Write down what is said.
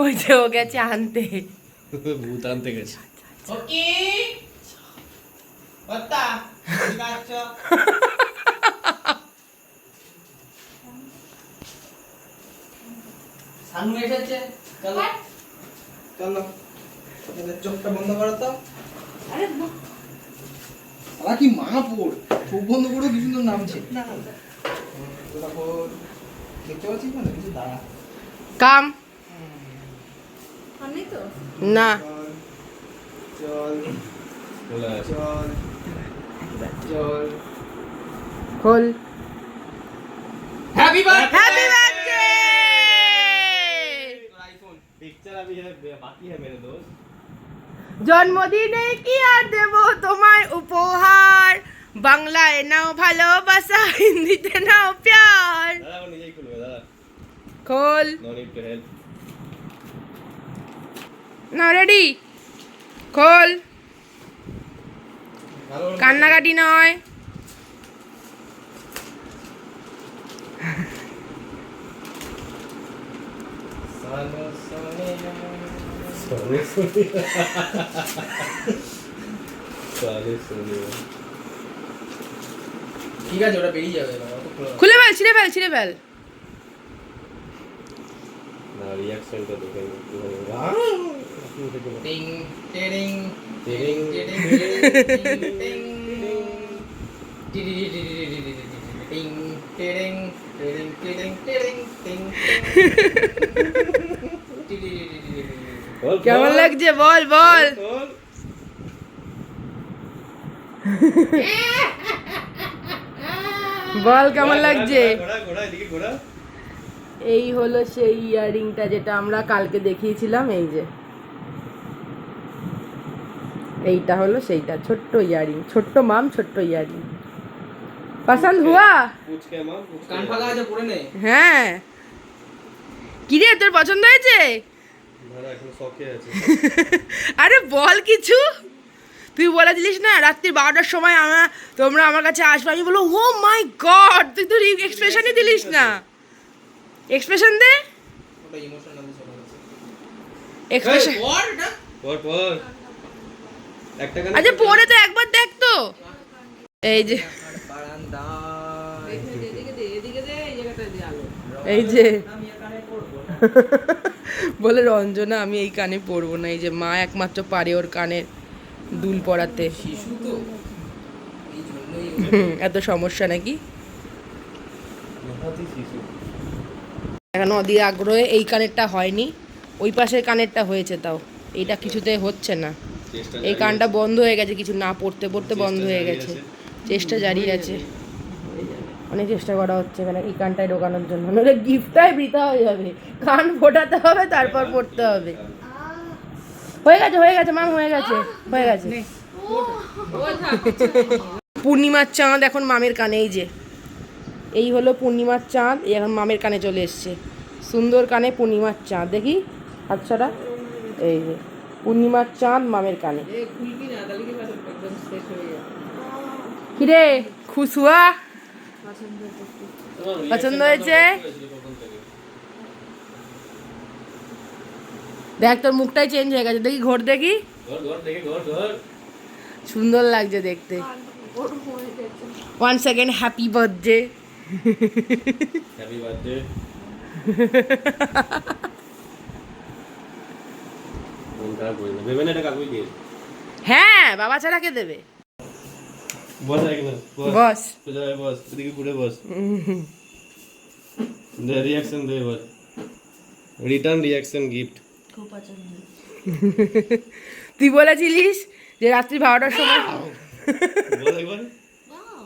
ওই যে ও গেছে আনতে, ভূত আনতে গেছে। ওকে বাতা গাচ্চা সামনে এসেছে। চলো চলো, এদের চোখটা বন্ধ করো তো। আরে আলা কি মাপুর, চোখ বন্ধ করো, কি সুন্দর নামছে। তারপর দেখতে পাচ্ছিস না কিছু, দাঁড়া। কাম আমি তো না, চল খোলা আছে। চল চল। খোল। Happy birthday, happy birthday. IPhone. Picture अभी है, बाकी है मेरे दोस्त। জন্মদিনে কি আর দেব তোমায় উপহার, বাংলায় নাও ভালোবাসা, হিন্দিতে নাও প্যার। दादा वो नीचे ही खुलवा दादा, খোল। No need to help. না রেডি, খোল। কান্নাকাটি নয়। सालो सोनिया, सालो सोनिया, सालो सोनिया। ঠিক আছে, ওটা বেরিয়ে যাবে, অত খোলা। খুলে ফেল, ছিঁড়ে ফেল, ছিঁড়ে ফেল। ना रिएक्शन तो देखेंगे। টিং টিং টিং, টিং টিং টিং টিং টিং টিং টিং। কেমন লাগছে বল বল। खोल। বল কেমন লাগছে। घोड़ा घोड़ा এদিকে ঘোড়া। এই হলো সেই ইয়ারিংটা যেটা আমরা কালকে দেখিয়েছিলাম। এই যে এইটা হলো সেইটা, ছোট্ট ইয়ারিং, ছোট্ট মাম, ছোট্ট ইয়ারিং। পছন্দ হুয়া? पूछ के मां, पूछ কান ফাঁকা আছে, পড়ে নে। হ্যাঁ। কি রে, তোর পছন্দ হয়েছে? দাদা এখন শখে আছে। আরে বল কিছু। তুই বলেছিলিস না রাত্রি 12টার সময় তোমরা আমার কাছে আসবে, আমি বলো ও মাই গড, তুই তো এক্সপ্রেশনই দিলিস না। এক্সপ্রেশন দে, ওটা ইমোশনাল চলে গেছে। এক্সপ্রেশন। পড় এটা। পর একটা গান। আচ্ছা পরে তো একবার দেখ তো। এই যে বারান্দা এদিকে দে, এদিকে দে, এই জায়গাটা দিয়ে আলো। এই যে আমি এখানে পড়বো না। বলে রঞ্জনা আমি এই কানে পরবো না। এই যে মা একমাত্র পারে ওর কানের দুল পরাতে। শিশু তো এই জন্যই এত সমস্যা নাকি? হাতি শিশু। এখন অধীর আগ্রহে এই কানেরটা হয়নি, ওই পাশের কানেরটা হয়েছে, তাও এইটা কিছুতে হচ্ছে না। এই কানটা বন্ধ হয়ে গেছে, কিছু না পড়তে পড়তে বন্ধ হয়ে গেছে। চেষ্টা জারি আছে, অনেক চেষ্টা করা হচ্ছে এখানে এই কানটায় ঢোকানোর জন্য, নইলে গিফটটাই বৃথা হয়ে যাবে। কান ফোটাতে হবে, তারপর পড়তে হবে। হয়ে গেছে, হয়ে গেছে মাম, হয়ে গেছে, হয়ে গেছে। পূর্ণিমার চাঁদ এখন মামের কানে। এই যে এই হলো পূর্ণিমার চাঁদ, এই এখন মামের কানে চলে এসছে। সুন্দর কানে পূর্ণিমার চাঁদ, দেখি হাত ছড়া। এই যে পূর্ণিমার চাঁদ মামের কানে। এ খুলবি না, তাহলে কি একদম শেষ হয়ে যাবে। কিরে খুশ হুয়া? পছন্দ হয়েছে। পছন্দ হয়েছে? দেখ তোর মুখটাই চেঞ্জ হয়ে গেছে, দেখি ঘোর, দেখি। ঘর দেখে ঘর। সুন্দর লাগছে দেখতে। ওর হয়ে গেছে। 1 second, happy birthday. Happy birthday. মন খারাপ করে না, ভেবে না এটা কাকুই দিয়ে। হ্যাঁ, বাবা ছাড়া কে দেবে? বস এক না, বস। সোজা হয়ে বস, এদিকে ঘুরে বস। দে রিঅ্যাকশন দে বস। Return reaction gift. খুব পছন্দ। তুই বলেছিলিস যে রাত্রি 12টার সময়। বল একবার। ওয়াও।